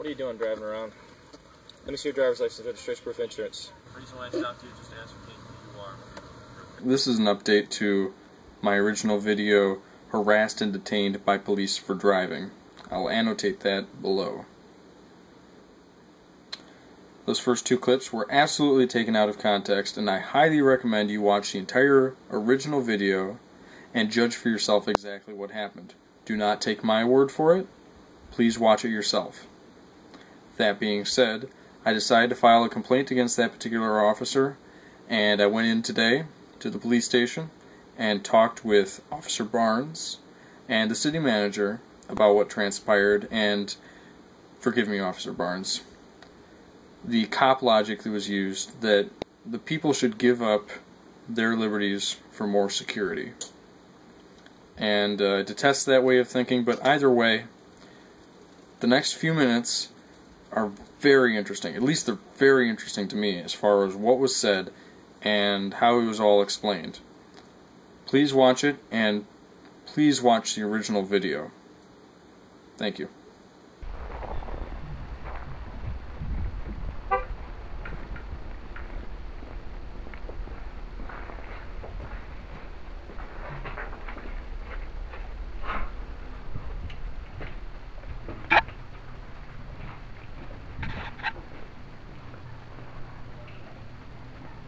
What are you doing driving around? Let me see your driver's license, registration, proof of insurance. The reason why I stopped you is just to ascertain who you are. This is an update to my original video, Harassed and Detained by Police for Driving. I'll annotate that below. Those first two clips were absolutely taken out of context, and I highly recommend you watch the entire original video and judge for yourself exactly what happened. Do not take my word for it. Please watch it yourself. That being said, I decided to file a complaint against that particular officer, and I went in today to the police station and talked with Officer Barnes and the city manager about what transpired. And forgive me, Officer Barnes, the cop logic that was used, that the people should give up their liberties for more security. And I detest that way of thinking, but either way, the next few minutes are very interesting. At least they're very interesting to me as far as what was said and how it was all explained. Please watch it, and please watch the original video. Thank you.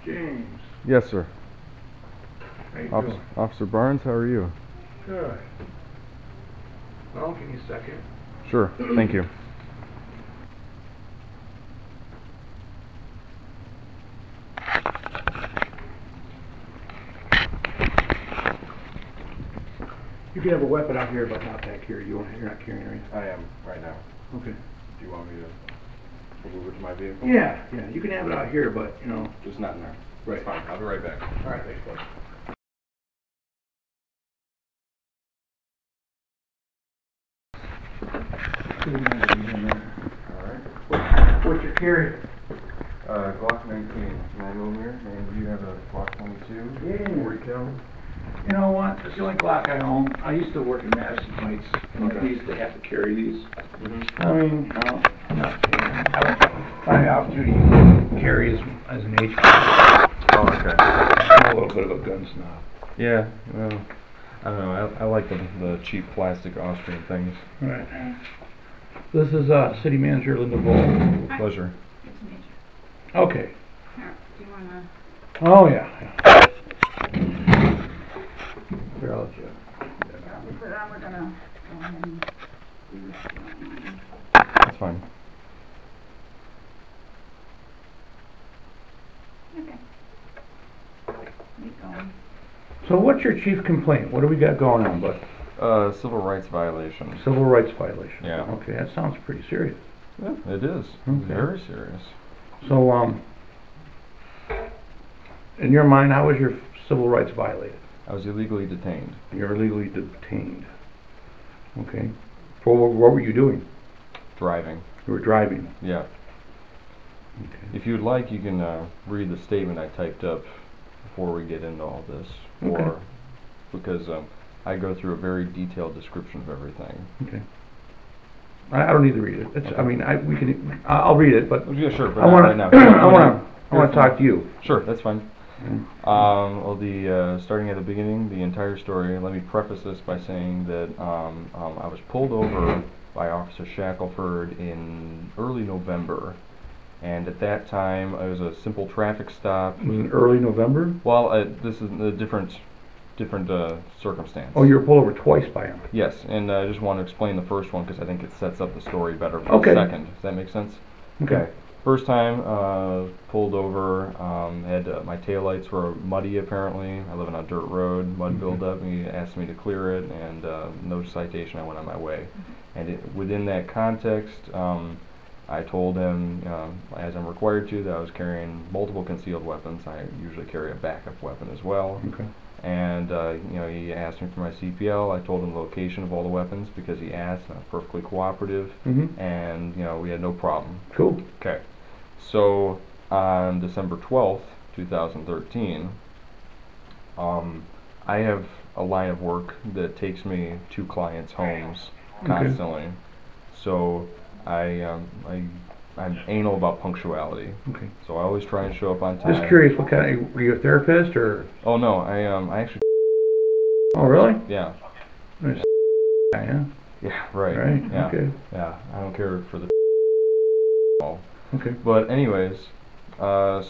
James. Yes, sir. How you doing? Officer Barnes, how are you? Good. Well, give me a second. Sure, thank you. You can have a weapon out here, but not back here. You're not carrying anything. I am right now. Okay. Do you want me to move it to my vehicle? Yeah, you can have it out here, but you know. Just not in there. Right. That's fine. I'll be right back. All right, thanks, bud. Alright. What's your carry? Glock 19, 9mm, and you have a Glock 22? Yeah. 40 cal? You know what? It's the only Glock I own. I used to work in Madison Heights, and I used to have to carry these. I mean, no, I'm not saying. I don't find the opportunity to carry as an age. Oh, okay. I'm a little bit of a gun snob. Yeah, well, I don't know, I like the cheap plastic Austrian things. All right. This is City Manager Linda Bull. Pleasure. It's major. Okay. Here, do you want to? Oh, yeah. Here, I'll let you. We're going to go ahead and do this one. That's fine. Okay. Keep going. So what's your chief complaint? What do we got going on, bud? Civil rights violation. Civil rights violation. Yeah. Okay, that sounds pretty serious. Yeah, it is. Okay. Very serious. So, in your mind, how was your civil rights violated? I was illegally detained. You're illegally detained. Okay. For what were you doing? Driving. You were driving. Yeah. Okay. If you'd like, you can read the statement I typed up before we get into all this. Okay. Because I go through a very detailed description of everything. Okay. I don't need to read it. It's, Okay. I mean, we can. I'll read it, but Yeah, sure. But I want right now. to. I want to talk to you. Sure, that's fine. Well, starting at the beginning, the entire story. Let me preface this by saying that I was pulled over by Officer Shackelford in early November, and at that time it was a simple traffic stop. It was in early November. Well, this is a different circumstance. Oh, you were pulled over twice by him. Yes, and I just want to explain the first one because I think it sets up the story better for Okay. the second. Does that make sense? Okay. First time, pulled over, had my taillights were muddy apparently. I live on a dirt road, mud buildup. He asked me to clear it, and no citation, I went on my way. And within that context, I told him, as I'm required to, that I was carrying multiple concealed weapons. I usually carry a backup weapon as well. Okay. And he asked me for my CPL. I told him the location of all the weapons because he asked. I'm perfectly cooperative, and we had no problem. Cool. Okay. So on December 12th, 2013, I have a line of work that takes me to clients' homes constantly. So I'm anal about punctuality. Okay. So I always try and show up on time. Just curious, what kind of, were you a therapist or? Oh no, I actually. Oh really? Yeah. Nice. Yeah. Yeah. Right. Right. Yeah. Okay. Yeah. I don't care for the. Okay. But anyways, anal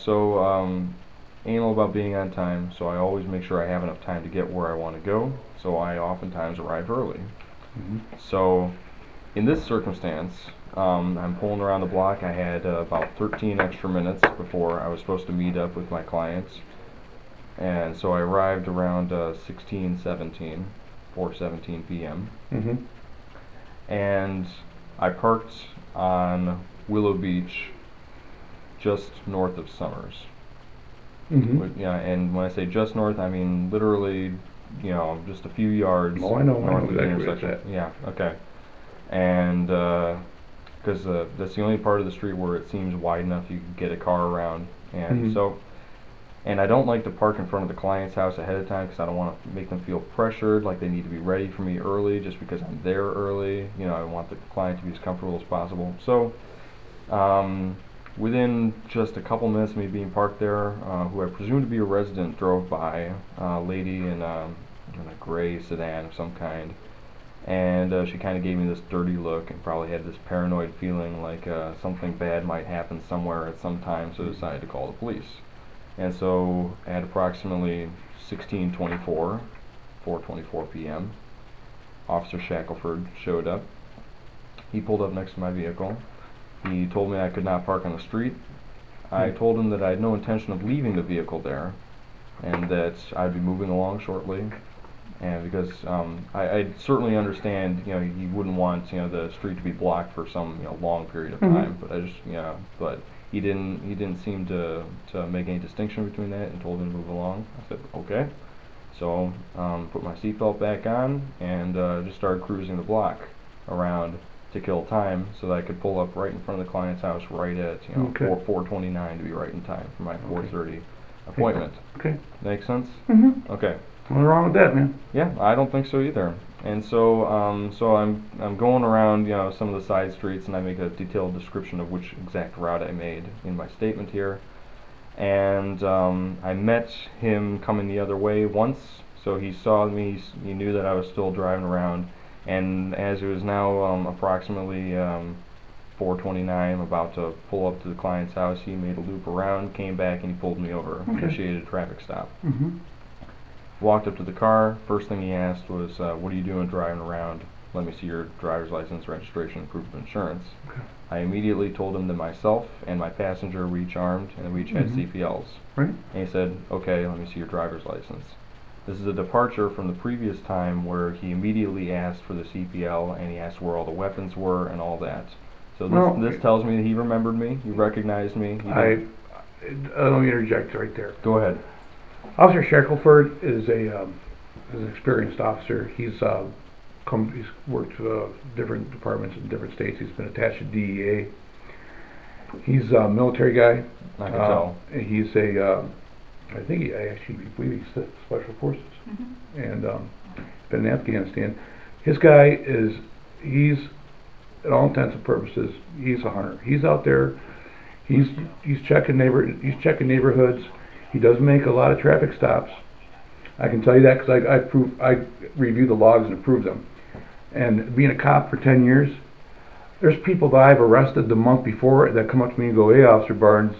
about being on time, so I always make sure I have enough time to get where I want to go. So I oftentimes arrive early. Mm-hmm. So in this circumstance, I'm pulling around the block. I had about 13 extra minutes before I was supposed to meet up with my clients. And so I arrived around 4:17 p.m. Mm-hmm. And I parked on Willow Beach, just north of Summers. Mm-hmm. Yeah, and when I say just north, I mean literally, just a few yards Oh, I know north of the exactly where it's intersection. at. Yeah, okay. And because that's the only part of the street where it seems wide enough you can get a car around. And Mhm. and I don't like to park in front of the client's house ahead of time because I don't want to make them feel pressured, like they need to be ready for me early just because I'm there early. I want the client to be as comfortable as possible. So, within just a couple minutes of me being parked there, who I presume to be a resident drove by, a lady in a gray sedan of some kind, and she kind of gave me this dirty look and probably had this paranoid feeling like something bad might happen somewhere at some time, so decided to call the police. And so at approximately 4:24 p.m., Officer Shackelford showed up. He pulled up next to my vehicle. He told me I could not park on the street. I told him that I had no intention of leaving the vehicle there and that I'd be moving along shortly. And because I certainly understand, he wouldn't want, the street to be blocked for some, long period of time. But but he didn't seem to make any distinction between that and told me to move along. I said, okay. So, put my seatbelt back on and just started cruising the block around to kill time so that I could pull up right in front of the client's house right at, 4:29 to be right in time for my 4:30 appointment. Okay. Make sense? Mm-hmm. Okay. What's wrong with that, man? Yeah, I don't think so either. And so, I'm going around, some of the side streets, and I make a detailed description of which exact route I made in my statement here. And I met him coming the other way once, so he saw me. He knew that I was still driving around. And as it was now approximately 4:29, I'm about to pull up to the client's house. He made a loop around, came back, and he pulled me over. Okay. Initiated a traffic stop. Mm-hmm. Walked up to the car. First thing he asked was, what are you doing driving around? Let me see your driver's license, registration, and proof of insurance. Okay. I immediately told him that myself and my passenger were each armed and we each had CPLs. Right. And he said, okay, let me see your driver's license. This is a departure from the previous time where he immediately asked for the CPL and he asked where all the weapons were and all that. So this tells me that he remembered me, he recognized me. Let me interject right there. Go ahead. Officer Shackelford is an experienced officer. He's worked different departments in different states. He's been attached to DEA. He's a military guy. I can tell. He's I believe he's Special Forces, and been in Afghanistan. His guy he's at all intents and purposes, he's a hunter. He's out there. He's checking neighborhoods. He does make a lot of traffic stops. I can tell you that because I review the logs and approve them. And being a cop for 10 years, there's people that I've arrested the month before that come up to me and go, "Hey, Officer Barnes,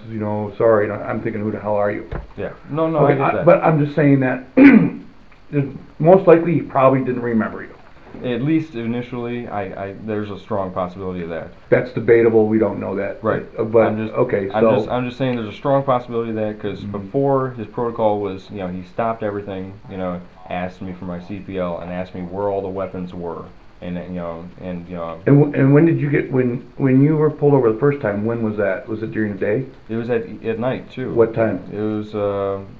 sorry." And I'm thinking, "Who the hell are you?" Yeah. No, Okay, I get that. But I'm just saying that most likely he probably didn't remember you. At least initially, there's a strong possibility of that. That's debatable. We don't know that. Right. But I'm just saying there's a strong possibility of that because before his protocol was, he stopped everything, asked me for my CPL and asked me where all the weapons were, and And when did you get when you were pulled over the first time? When was that? Was it during the day? It was at night too. What time? It was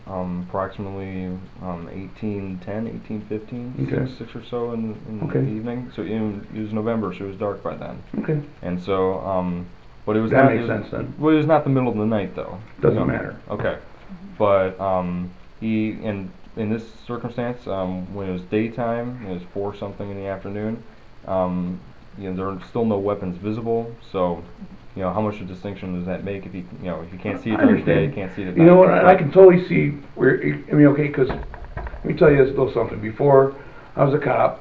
approximately 18:10, 18:15, Okay. 6 or so in Okay. the evening. So it was November, so it was dark by then. Okay. And so, but it was That not. makes sense then. Well, it was not the middle of the night though. Doesn't matter. Okay, but he in this circumstance, when it was daytime, it was 4 something in the afternoon. there are still no weapons visible. So, how much of a distinction does that make if you can't see it during the day, can't see it at night? You know what? I can totally see where. Okay, because let me tell you this little something. Before I was a cop,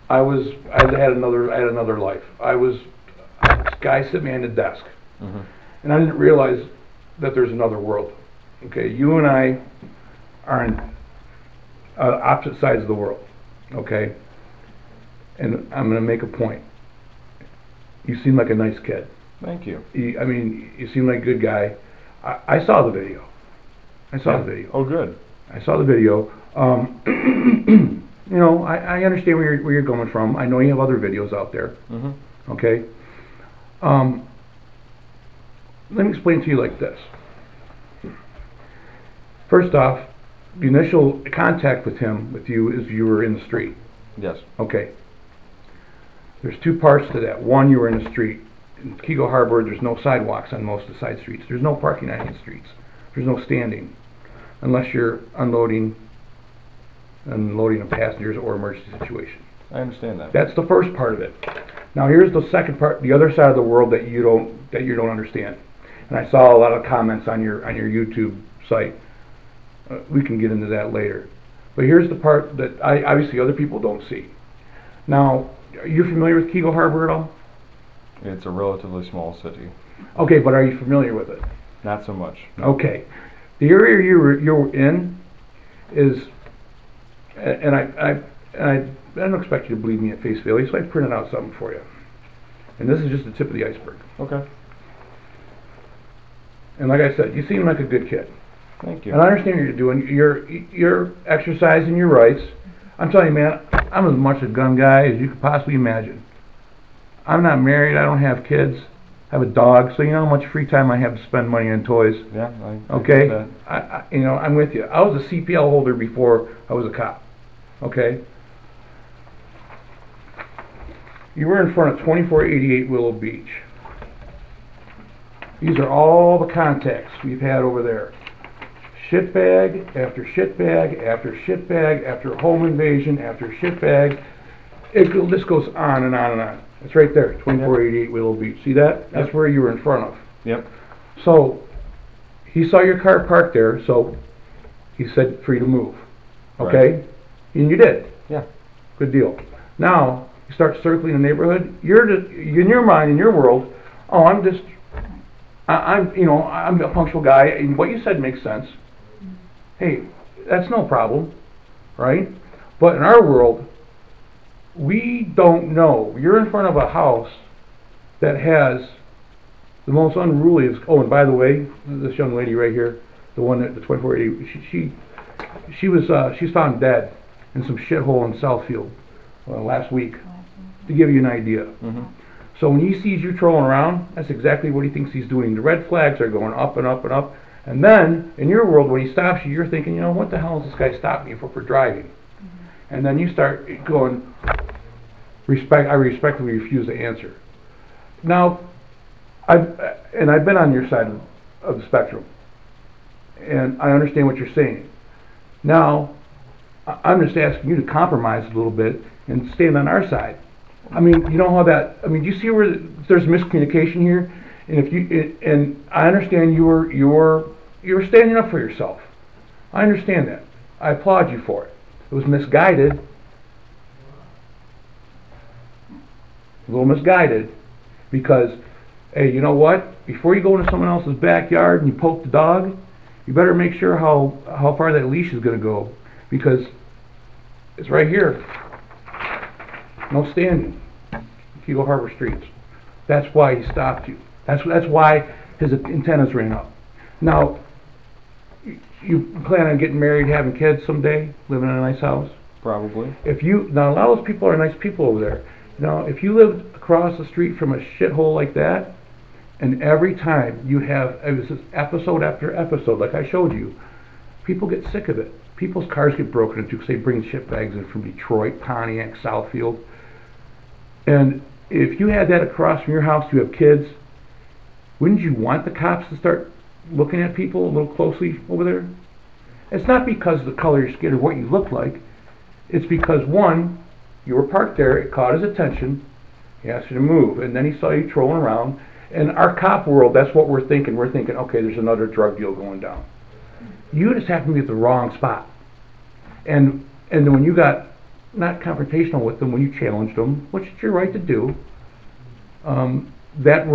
I had another life. This guy sitting behind the desk, and I didn't realize that there's another world. Okay, you and I are on opposite sides of the world. Okay, and I'm going to make a point. You seem like a nice kid. Thank you. You seem like a good guy. I saw the video. The video. Oh, good. I saw the video. I understand where you're going from. I know you have other videos out there. Okay. Let me explain to you like this. First off, the initial contact with you, is you were in the street. Yes. Okay. There's two parts to that. One, you were in the street. In Keego Harbor, there's no sidewalks on most of the side streets. There's no parking on any streets. There's no standing, unless you're unloading of passengers or emergency situation. I understand that. That's the first part of it. Now here's the second part, the other side of the world that you don't understand. And I saw a lot of comments on your YouTube site. We can get into that later. But here's the part that obviously other people don't see. Now, are you familiar with Keego Harbor at all? It's a relatively small city. Okay, but are you familiar with it? Not so much. No. Okay. The area you're in is, and I don't expect you to believe me at face value, so I printed out something for you. And this is just the tip of the iceberg. Okay. And like I said, you seem like a good kid. Thank you. And I understand what you're doing. You're exercising your rights. I'm telling you, man, I'm as much a gun guy as you could possibly imagine. I'm not married. I don't have kids. I have a dog, so you know how much free time I have to spend money on toys. Yeah. Okay. I'm with you. I was a CPL holder before I was a cop. Okay. You were in front of 2488 Willow Beach. These are all the contacts we've had over there. Shitbag after shitbag after shitbag after home invasion after shitbag. This goes on and on and on. It's right there, 2488 Willow Beach. See that? That's where you were in front of. Yep. So he saw your car parked there, so he said for you to move. Okay? Right. And you did. Yeah. Good deal. Now you start circling the neighborhood. You're in your mind, in your world. Oh, I'm a punctual guy, and what you said makes sense. Hey, that's no problem, right? But in our world, we don't know. You're in front of a house that has the most unruly. And by the way, this young lady right here, the one at the 2480, she's found dead in some shithole in Southfield last week. To give you an idea. So when he sees you trolling around, that's exactly what he thinks he's doing. The red flags are going up and up and up. And then, in your world, when he stops you, you're thinking, what the hell is this guy stopping me for driving? And then you start going, I respectfully refuse to answer. Now, I've been on your side of the spectrum. And I understand what you're saying. Now, I'm just asking you to compromise a little bit and stand on our side. I mean, you know how that. I mean, do you see where there's miscommunication here? And I understand you were standing up for yourself. I understand that. I applaud you for it. It was misguided. A little misguided, because, hey, you know what? Before you go into someone else's backyard and you poke the dog, you better make sure how far that leash is going to go, because it's right here. No standing. Keego Harbor streets. That's why he stopped you. That's why his antennas ran up. Now, you plan on getting married, having kids someday, living in a nice house? Probably. Now a lot of those people are nice people over there. Now, if you lived across the street from a shithole like that, and every time you have, it was just episode after episode, like I showed you, people get sick of it. People's cars get broken into because they bring shit bags in from Detroit, Pontiac, Southfield. And if you had that across from your house, you have kids, wouldn't you want the cops to start looking at people a little closely over there? It's not because of the color of your skin or what you look like. It's because, one, you were parked there, it caught his attention, He asked you to move, and then he saw you trolling around. In our cop world, that's what we're thinking. We're thinking, okay, there's another drug deal going down. You just happen to be at the wrong spot. And then when you got not confrontational with them, when you challenged them, which is your right to do, that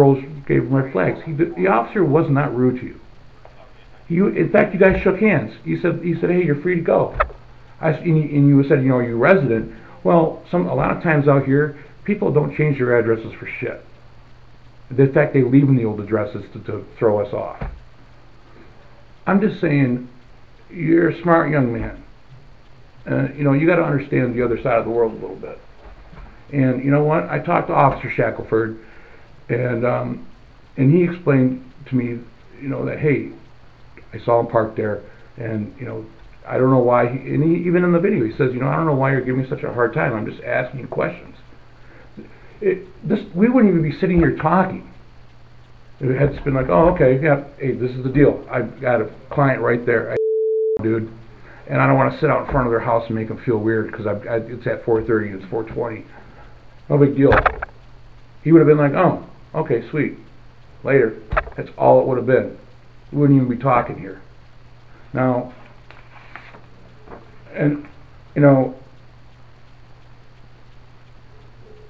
gave him red flags. The officer was not rude to you. In fact, you guys shook hands. He said, hey, you're free to go. And you said, are you a resident? Well, a lot of times out here, people don't change their addresses for shit. In fact, they leave them the old addresses to throw us off. I'm just saying, you're a smart young man. You got to understand the other side of the world a little bit. And you know what? I talked to Officer Shackelford, and he explained to me, that hey, I saw him parked there, and I don't know why. Even in the video, he says, I don't know why you're giving me such a hard time. I'm just asking you questions. We wouldn't even be sitting here talking. It had been like, oh, okay, yeah, hey, this is the deal. I've got a client right there, dude, and I don't want to sit out in front of their house and make them feel weird because it's at 4:30 and it's 4:20. No big deal. He would have been like, oh, okay, sweet. Later. That's all it would have been. We wouldn't even be talking here. Now, and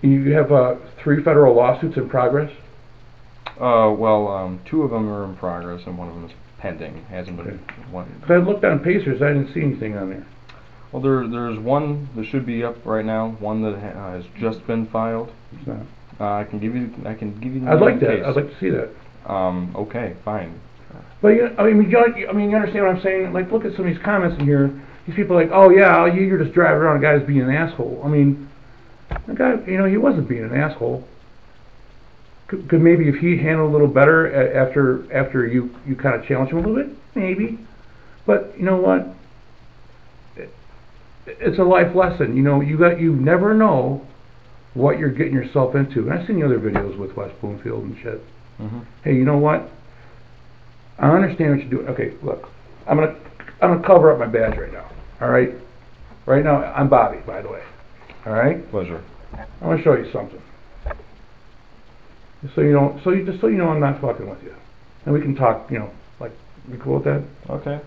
you have 3 federal lawsuits in progress? Well, 2 of them are in progress and one of them is pending. Hasn't been one. Because I looked on Pacers, I didn't see anything on there. Well, there's one that should be up right now. One that has just been filed. It's not. I can give you. The I'd like that. case. I'd like to see that. Okay, fine. But you understand what I'm saying? Like, look at some of these comments in here. These people are like, oh yeah, you're just driving around, a guy's being an asshole. I mean, the guy, he wasn't being an asshole. Could maybe if he handled a little better after you kind of challenged him a little bit, maybe. But you know what? It's a life lesson. You never know what you're getting yourself into. And I've seen the other videos with West Bloomfield and shit. Mm-hmm. Hey, you know what? I understand what you're doing. Okay, look, I'm gonna cover up my badge right now. All right. Right now, I'm Bobby, by the way. All right. Pleasure. I want to show you something. Just so you know, I'm not fucking with you, and we can talk. Like, you cool with that? Okay.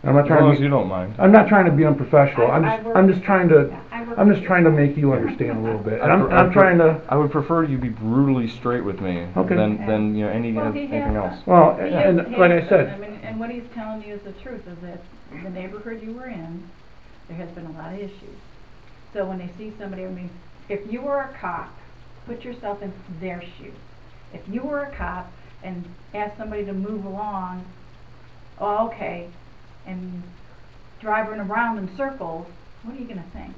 I'm not As trying long to. as you don't mind. I'm not trying to be unprofessional. I'm just trying to make you understand a little bit. And I'm trying to. I would prefer you be brutally straight with me Okay. than anything else. Well, He and has like I said, said, and what he's telling you is the truth, is that the neighborhood you were in, there has been a lot of issues. So when they see somebody, if you were a cop, put yourself in their shoes. If you were a cop and asked somebody to move along, oh, okay, and driving around in circles, what are you going to think?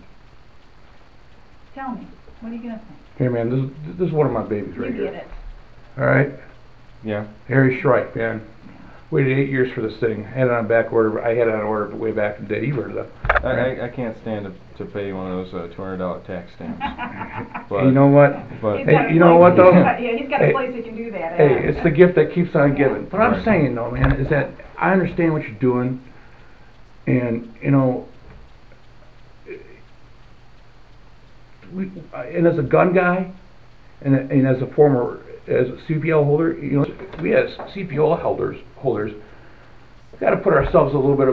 Tell me, what are you going to think? hey man, this is one of my babies right You here. get it. All right, Yeah. Harry Shrike, man. Waited 8 years for this thing. Had it on back order. I had it on order way back in the day. You heard of that? I can't stand to pay one of those $200 tax stamps. But You know what? But He's got Hey, a you know place- what though? he's got a place that can do that. Hey, it's the gift that keeps on giving. What I'm Right. saying though, man, is that I understand what you're doing, and and as a gun guy, and as a former CPL holder, we as CPL holders, we got to put ourselves a little bit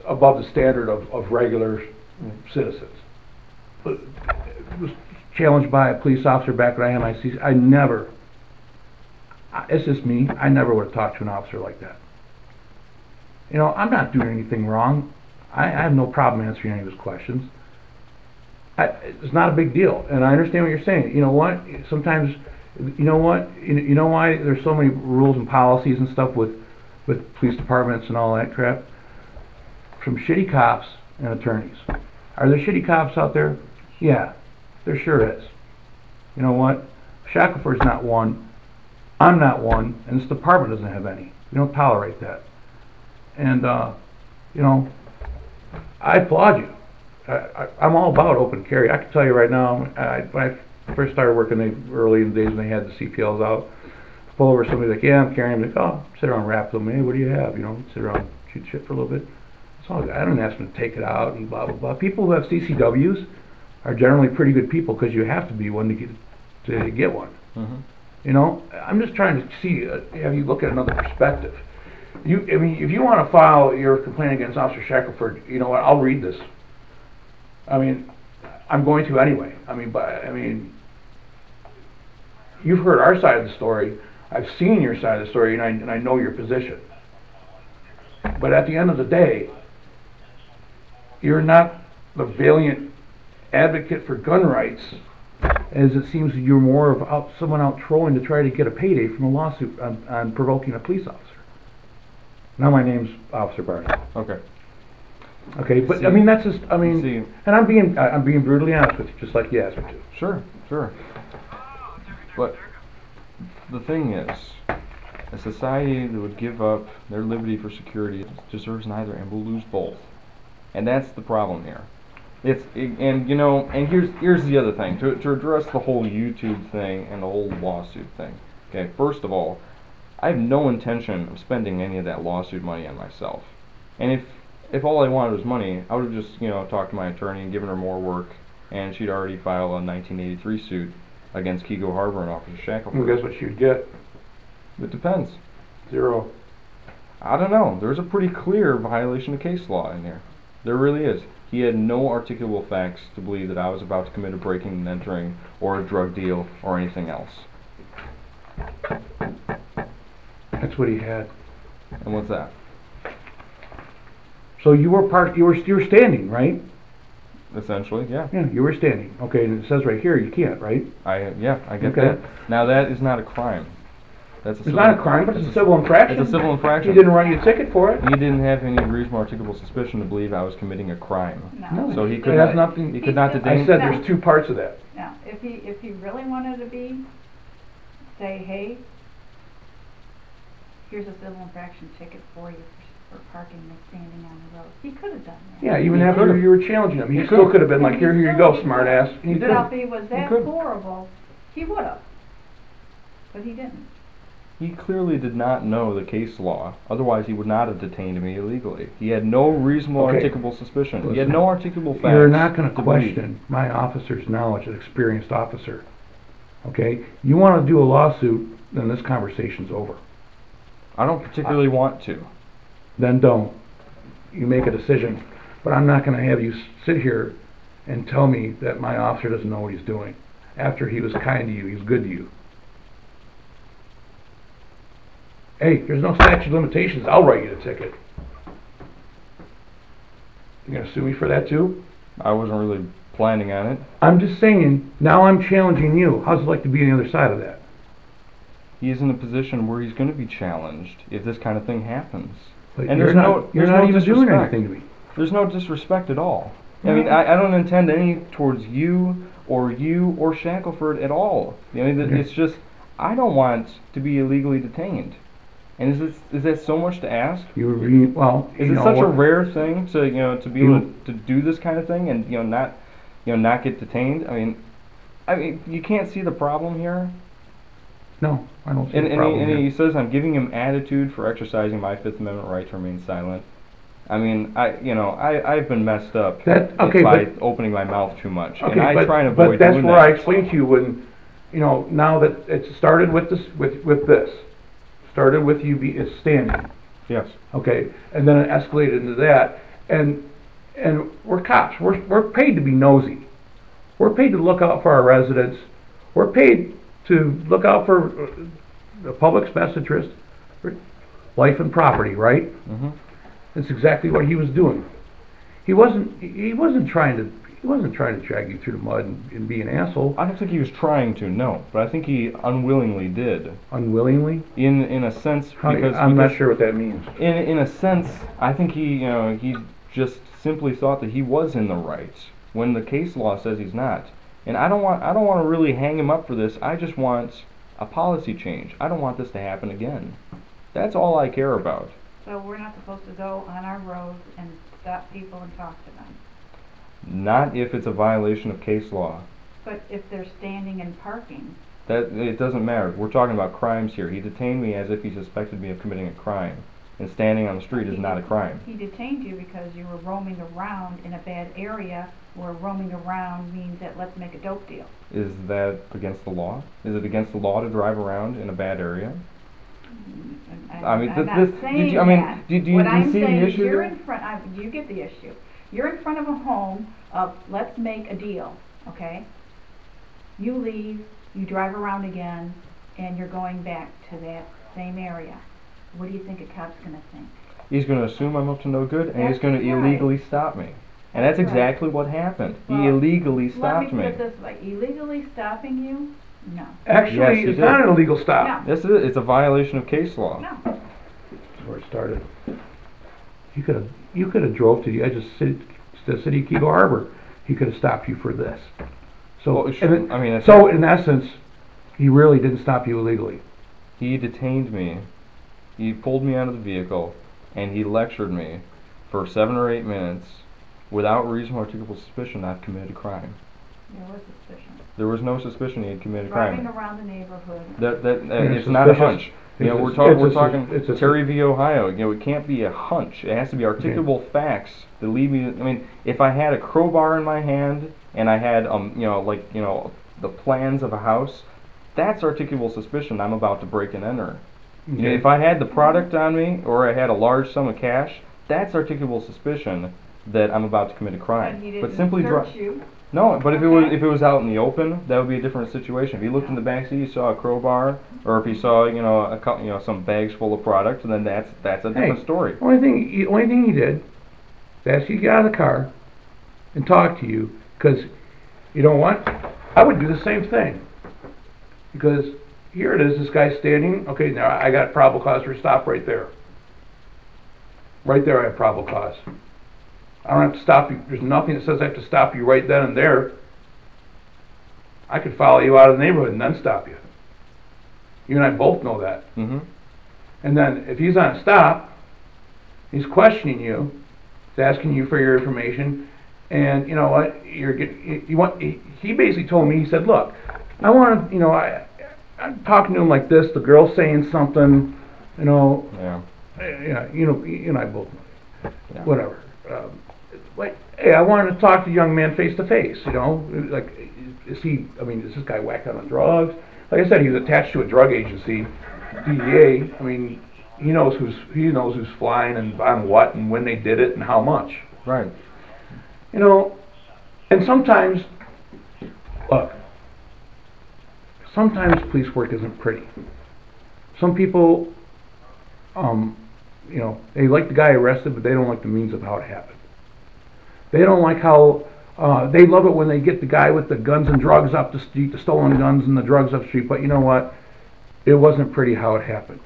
above the standard of regular citizens. But it was challenged by a police officer back when I had my CC. It's just me. I never would have talked to an officer like that. I'm not doing anything wrong. I have no problem answering any of his questions. It's not a big deal, and I understand what you're saying. You know what? Sometimes, you know why there's so many rules and policies and stuff with police departments and all that crap? From shitty cops and attorneys. Are there shitty cops out there? Yeah, there sure is. You know what? Shackelford's not one. I'm not one, and this department doesn't have any. We don't tolerate that. And I applaud you. I'm all about open carry. I can tell you right now, when I first started working early in the days when they had the CPLs out, pull over somebody like, yeah, I'm carrying. I'm like, oh, sit around and rap with them. Hey, what do you have? Sit around, shoot shit for a little bit. That's all. I don't ask them to take it out and blah blah blah. People who have CCWs are generally pretty good people because you have to be one to to get one. Mm-hmm. You know, I'm just trying to see, have you look at another perspective. I mean, if you want to file your complaint against Officer Shackelford, you know what? I'll read this. I mean, I'm going to anyway. I mean, you've heard our side of the story. I've seen your side of the story, and I know your position. But at the end of the day, you're not the valiant advocate for gun rights, as it seems you're more of someone out trolling to try to get a payday from a lawsuit on provoking a police officer. Now my name's Officer Barney. Okay. Okay, but See, I mean that's just see, and I'm being brutally honest with you, just like you asked me to. Sure, sure. But the thing is, a society that would give up their liberty for security deserves neither and will lose both. And that's the problem here. And here's the other thing, to address the whole YouTube thing and the whole lawsuit thing. Okay, first of all, I have no intention of spending any of that lawsuit money on myself. And if all I wanted was money, I would have just, talked to my attorney and given her more work, and she'd already filed a 1983 suit against Keego Harbor and Officer Shackelford. Well, guess what she'd get? It depends. 0. I don't know. There's a pretty clear violation of case law in there. There really is. He had no articulable facts to believe that I was about to commit a breaking and entering or a drug deal or anything else. That's what he had. And what's that? So you were standing, right? Essentially, yeah. Yeah, you were standing. Okay, and it says right here you can't, right? I get Okay. that. Now that is not a crime. That's a It's not a crime, but it's a civil infraction. It's a civil infraction. He didn't write you a ticket for it. He didn't have any reasonable articulable suspicion to believe I was committing a crime. No. So he It could has not. nothing. He could not I detain. said there's two parts of that. Now, if he really wanted to say, hey, here's a civil infraction ticket for you for parking and standing on the road, he could have done that. Yeah, even He after could've. you were challenging him, he He still could've. could have been like, here you go, smart ass. He didn't. Now, if he was that could. horrible, he would have. But he didn't. He clearly did not know the case law. Otherwise, he would not have detained me illegally. He had no reasonable Okay. articulable suspicion. He Listen, had no articulable facts. You're not going to believe. question my officer's knowledge, an experienced officer. Okay? You want to do a lawsuit, then this conversation's over. I don't particularly want to. Then don't. You make a decision. But I'm not going to have you sit here and tell me that my officer doesn't know what he's doing. After he was kind to you, he's good to you. Hey, there's no statute of limitations. I'll write you the ticket. You gonna sue me for that too? I wasn't really planning on it. I'm just saying, now I'm challenging you. How's it like to be on the other side of that? He is in a position where he's going to be challenged if this kind of thing happens. But And you're there's not no even doing disrespect. anything to me. There's no disrespect at all. I mean, I don't intend any towards you or Shackelford at all. It's just, I don't want to be illegally detained. And is that so much to ask? Is it Is it such a rare thing to be able to do this kind of thing and not get detained? I mean, you can't see the problem here. No, I don't see And the problem he here. says I'm giving him attitude for exercising my Fifth Amendment right to remain silent. I mean, I've been messed up by opening my mouth too much, and I try and avoid doing that. But that's where I explained to you when, now that it started with this. Started with you standing. Yes. Okay, and then it escalated into that, and we're cops. We're paid to be nosy. We're paid to look out for our residents. We're paid to look out for the public's best interest, for life and property. Right? Mm-hmm. That's exactly what he was doing. He wasn't trying to drag you through the mud and be an asshole. I don't think he was trying to, no, but I think he unwillingly did. Unwillingly? In a sense, I'm not sure what that means. In a sense, I think he just simply thought that he was in the right when the case law says he's not. And I don't want to really hang him up for this. I just want a policy change. I don't want this to happen again. That's all I care about. So we're not supposed to go on our roads and stop people and talk to them. Not if it's a violation of case law. But if they're standing and parking. That it doesn't matter. We're talking about crimes here. He detained me as if he suspected me of committing a crime. And standing on the street is not a crime. He detained you because you were roaming around in a bad area where roaming around means that let's make a dope deal. Is that against the law? Is it against the law to drive around in a bad area? I mean, I'm not saying that. do What you I'm see the saying, issue you're there? in front, you get the issue. You're in front of a home of, let's make a deal, okay? You leave, you drive around again, and you're going back to that same area. What do you think a cop's gonna think? He's going to assume I'm up to no good, and he's That's going to right. illegally stop me. And that's That's right. exactly what happened. He Well, illegally Let stopped me me. put it this way, illegally stopping you? No. Actually, Yes, he it's did. not an illegal stop. No. Yes, it is. It's a violation of case law. No. That's where it started. You could have drove to the edge of the city of Kego Harbor. He could have stopped you for this. So, Well, sure. I mean, so in essence, he really didn't stop you illegally. he detained me. He pulled me out of the vehicle, and he lectured me for 7 or 8 minutes without reasonable articulable suspicion I've committed a crime. There was suspicion. There was no suspicion he had committed a Driving crime. around the neighborhood. It's not a suspicious. hunch. You know, It's we're a- talking it's a- Terry v. Ohio. You know, it can't be a hunch. It has to be articulable facts that lead me. I mean, if I had a crowbar in my hand and I had the plans of a house, that's articulable suspicion I'm about to break and enter. You know, if I had the product on me or I had a large sum of cash, that's articulable suspicion that I'm about to commit a crime. And he But didn't simply search you. no, but Okay. if it was out in the open, that would be a different situation. If he looked in the back seat, he saw a crowbar, or if he saw some bags full of product, then that's a different story. Only thing he did is ask you to get out of the car and talk to you, because you know what? I would do the same thing. Because here it is, this guy's standing. Okay, now I got probable cause for a stop right there. Right there, I have probable cause. I don't have to stop you. There's nothing that says I have to stop you right then and there. I could follow you out of the neighborhood and then stop you. You and I both know that. Mm-hmm. And then if he's on a stop, he's questioning you, he's asking you for your information, and you know what? He basically told me, he said, look, I want to, I'm talking to him like this. The girl's saying something, Yeah. you and I both know. Yeah. Whatever. Like, hey, I wanted to talk to the young man face to face. Like, is this guy whacked out on drugs? Like I said, he was attached to a drug agency, DEA. I mean, he knows who's flying and on what and when they did it and how much. Right. And sometimes, look, sometimes police work isn't pretty. Some people, they like the guy arrested, but they don't like the means of how it happened. They don't like how, they love it when they get the guy with the guns and drugs up the street, the stolen guns and the drugs up the street, but you know what? It wasn't pretty how it happened.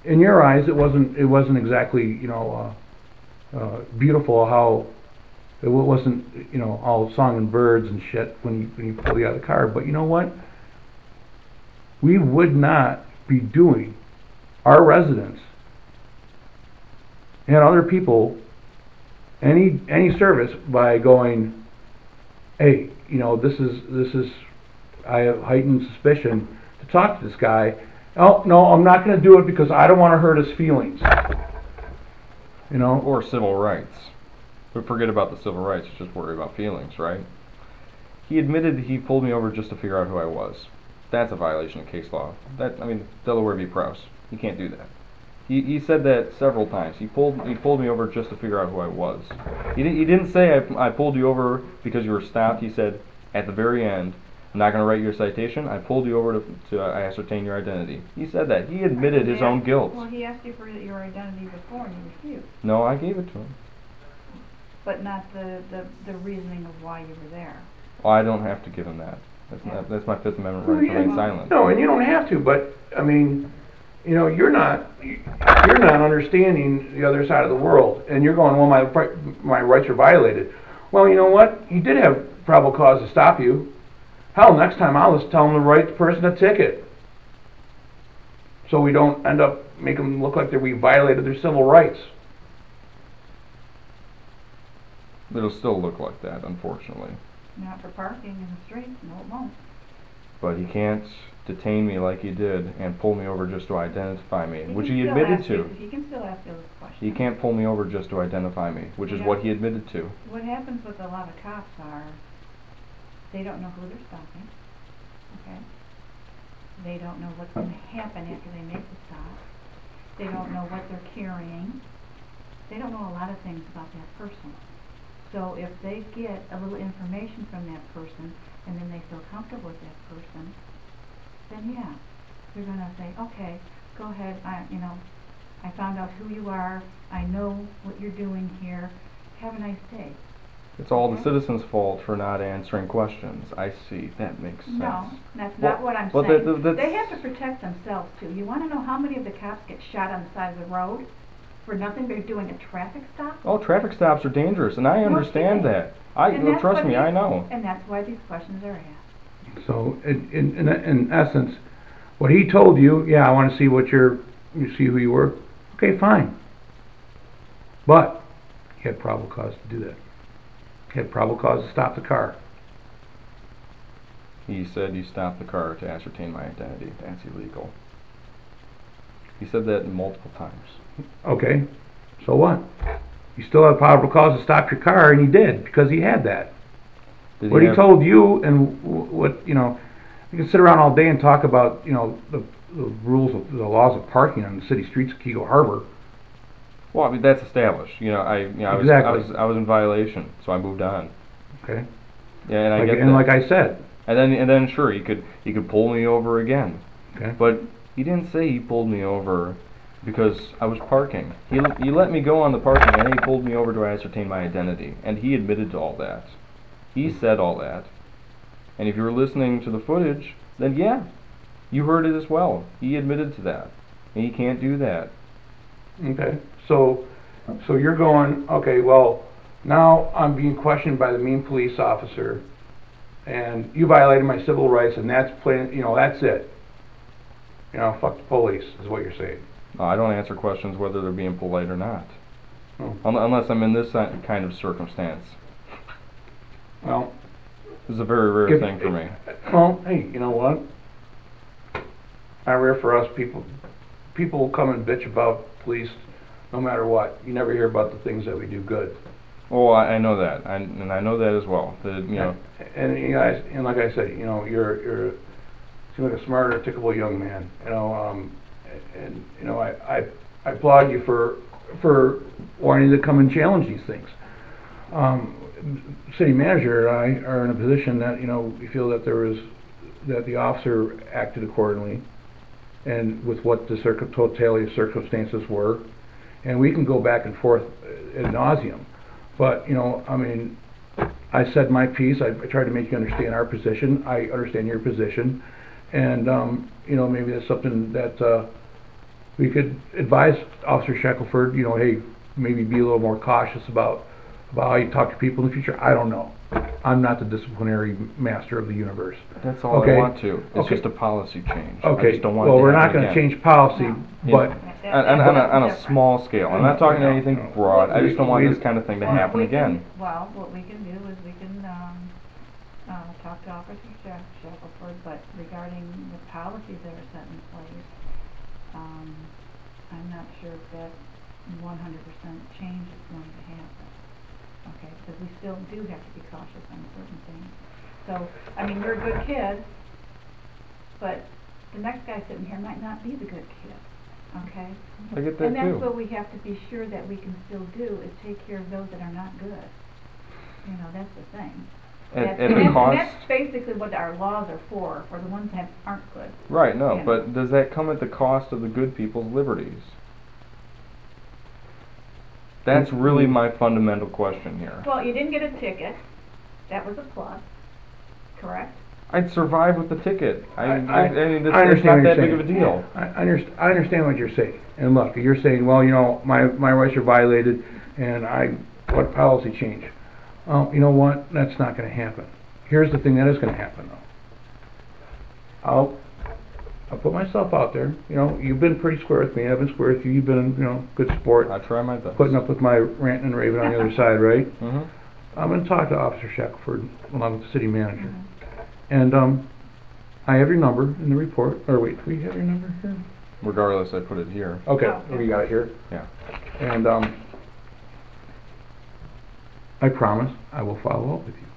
In your eyes, it wasn't exactly, beautiful how, it wasn't, all song and birds and shit when you pull you out of the car, but you know what? We would not be doing our residents and other people any service by going, hey, this is I have heightened suspicion to talk to this guy. Oh no, I'm not going to do it because I don't want to hurt his feelings. Or civil rights. But forget about the civil rights, just worry about feelings, right? He admitted that he pulled me over just to figure out who I was. That's a violation of case law. Delaware v. Prowse. You can't do that. He said that several times. He pulled me over just to figure out who I was. He didn't say I pulled you over because you were stopped. He said at the very end, I'm not going to write you a citation. I pulled you over to ascertain your identity. He said that. He admitted his own guilt. Well, he asked you for your identity before and you refused. No, I gave it to him. But not the reasoning of why you were there. Well, I don't have to give him that. That's my Fifth Amendment right to remain silent. No, and you don't have to, but I mean, you're not understanding the other side of the world, and you're going, well, my rights are violated. Well, you know what? He did have probable cause to stop you. Hell, next time I'll just tell him to write the person a ticket, so we don't end up making them look like we violated their civil rights. It'll still look like that, unfortunately. Not for parking in the street. No, it won't. But he can't detain me like he did and pull me over just to identify me, which he can still admitted ask to. He can still ask those questions. He can't pull me over just to identify me, which is Yeah. what he admitted to. What happens with a lot of cops are, they don't know who they're stopping, okay? They don't know what's going to happen after they make the stop. They don't know what they're carrying. They don't know a lot of things about that person. So if they get a little information from that person and then they feel comfortable with that person, then yeah, they're going to say, okay, go ahead, I found out who you are, I know what you're doing here, have a nice day. It's all the citizens' fault for not answering questions. I see. That makes sense. No, that's Well, not what I'm well, saying. that's- They have to protect themselves too. You want to know how many of the cops get shot on the side of the road for nothing? They're doing a traffic stop? Oh, traffic stops are dangerous, and I understand kidding. that. And that's Trust what me, I know. And that's why these questions are asked. So, in essence, what he told you, yeah, I want to see you see who you were. Okay, fine. But he had probable cause to do that. He had probable cause to stop the car. He said you stopped the car to ascertain my identity. That's illegal. He said that multiple times. Okay, so what? You still had probable cause to stop your car, and he did, because he had that. What he told you, and what, you can sit around all day and talk about, the rules of the laws of parking on the city streets of Keego Harbor. Well, I mean, that's established. I was in violation, so I moved on. Okay. Yeah, and I get that. And like I said. And then sure, he could pull me over again. Okay. But he didn't say he pulled me over because I was parking. He let me go on the parking, and then he pulled me over to ascertain my identity, and he admitted to all that. He said all that. And if you were listening to the footage, then yeah, you heard it as well. He admitted to that, and he can't do that. Okay. So you're going, okay, well, now I'm being questioned by the mean police officer, and you violated my civil rights, and that's plain, that's it. Fuck the police, is what you're saying. I don't answer questions whether they're being polite or not. Oh. Unless I'm in this kind of circumstance. Well, This is a very rare thing for me. Well, hey, you know what? Not rare for us people. People will come and bitch about police no matter what. You never hear about the things that we do good. Oh, I know that, and I know that as well. And you guys, and like I said, you're seem like a smart, articulate young man. I applaud you for wanting to come and challenge these things. City manager and I are in a position that we feel that that the officer acted accordingly, and with what the totality of circumstances were, and we can go back and forth ad nauseum. But I said my piece. I tried to make you understand our position. I understand your position, and maybe that's something that we could advise Officer Shackelford. Hey, maybe be a little more cautious about how you talk to people in the future. I don't know. I'm not the disciplinary master of the universe. That's all okay? I want to. It's okay. just a policy change. Okay. I just don't want well, it to we're not happen going to again. change policy, but on a small scale. I'm not talking anything broad. I just don't want this kind of thing to happen again. Well, what we can do is we can talk to Officer Shackelford, but regarding the policies that are set in place, I'm not sure if that 100% change is going to happen. Okay, because we still do have to be cautious on certain things. So, you're a good kid, but the next guy sitting here might not be the good kid. Okay? I get that and that's too. what we have to be sure that we can still do, is take care of those that are not good. That's the thing. And that's basically what our laws are for the ones that aren't good. Right, no, but does that come at the cost of the good people's liberties? That's really my fundamental question here. Well, you didn't get a ticket. That was a plus, correct? I'd survive with the ticket. I mean, it's understand not that big of a deal. I understand what you're saying. And look, you're saying, well, my rights are violated, and what policy change? You know what? That's not going to happen. Here's the thing that is going to happen, though. I'll put myself out there. You've been pretty square with me. I've been square with you. You've been, good sport. I try my best. Putting up with my ranting and raving on the other side, right? Mm-hmm. I'm going to talk to Officer Shackelford along with the city manager. And I have your number in the report. Or wait, do we have your number here? Regardless, I put it here. Okay, Oh, okay. we got it here. Yeah. And I promise I will follow up with you.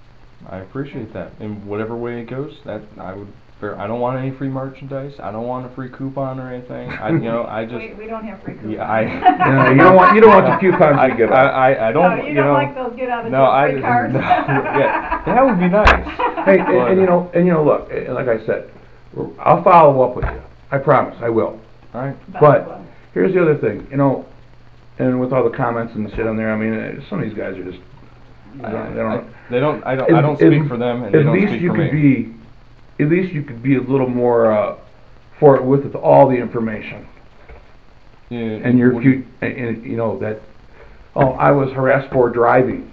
I appreciate that. In whatever way it goes, that I would. I don't want any free merchandise. I don't want a free coupon or anything. I just. We don't have free coupons. Yeah, You don't want the coupons we give out. I don't. No, you don't like those get out of no, jail free cards? No, yeah, that would be nice. Hey, and look, like I said, I'll follow up with you. I promise, I will. All right. But here's the other thing, and with all the comments and shit on there, I mean, some of these guys are just. I don't speak for them, and they don't speak for me. At least you could be a little more forward with all the information. Yeah, And that. Oh, I was harassed for driving.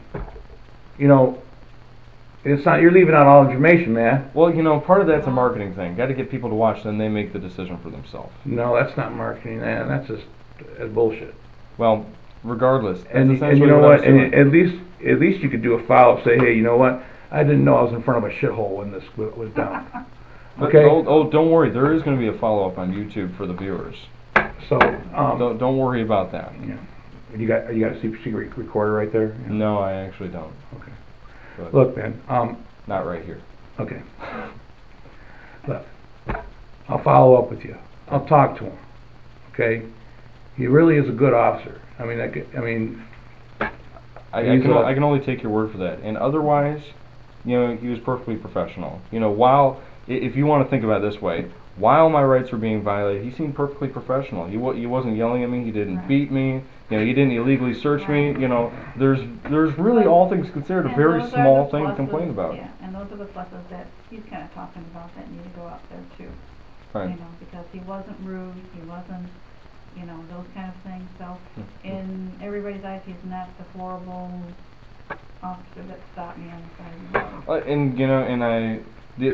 It's not. You're leaving out all information, man. Well, part of that's a marketing thing. Got to get people to watch, then they make the decision for themselves. No, that's not marketing, man. That's bullshit. Well, regardless, that's And essentially you know what what? I was doing. And at least you could do a follow-up. Say, hey, you know what? I didn't know I was in front of a shithole when this was done. But, Okay. don't worry. There is going to be a follow-up on YouTube for the viewers. So Don't worry about that. yeah. You got a secret recorder right there? Yeah. No, I actually don't. Okay. But Look, man. not right here. Okay. Look, I'll follow up with you. I'll talk to him. Okay. He really is a good officer. I mean, I can only take your word for that. And otherwise, he was perfectly professional. If you want to think about it this way, while my rights were being violated, he seemed perfectly professional. He wasn't yelling at me. He didn't beat me. He didn't illegally search me. There's really, all things considered, a very small thing to complain about. Yeah, and those are the pluses that he's kind of talking about that need to go out there too. Right. Because he wasn't rude, he wasn't, those kind of things. So in everybody's eyes, he's not the horrible officer that stopped me on the side of the road.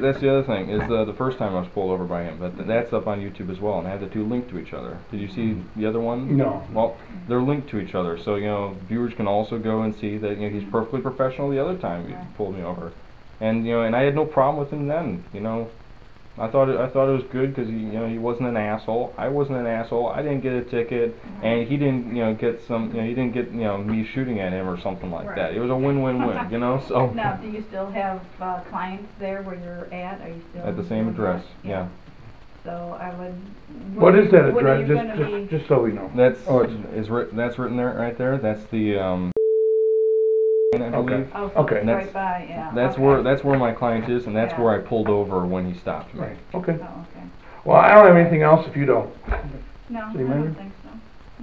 That's the other thing, is the first time I was pulled over by him, but that's up on YouTube as well, and I had the two linked to each other. Did you see the other one? No. Well, they're linked to each other, so, viewers can also go and see that, he's perfectly professional the other time he pulled me over. And, and I had no problem with him then, I thought it was good because he wasn't an asshole. I wasn't an asshole. I didn't get a ticket, and he didn't he didn't get me shooting at him or something like that. It was a win-win-win, So Now, do you still have clients there where you're at? Are you still at the same address? Yeah. So I would. What is that when are address? you gonna Just so we know. That's that's written there right there. That's the I believe. Oh, so Okay. it's right by, yeah. That's where my client is, and that's where I pulled over when he stopped me. Right. Okay. Oh, okay. Well, I don't have anything else if you don't. No, I City manager? don't think so.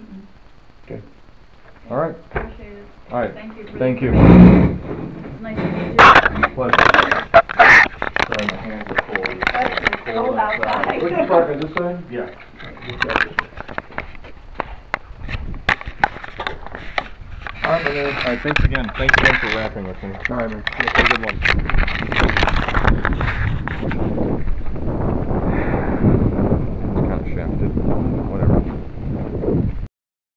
Mm-mm. Okay. All right. Appreciate it. All right. Thank you. Thank you. Nice to meet you. Pleasure. Sorry, my hands are cold. It's cold outside. We can park on this side? Yeah. All right, thanks again. Thanks again for rapping with me. All right, man. Have a good one.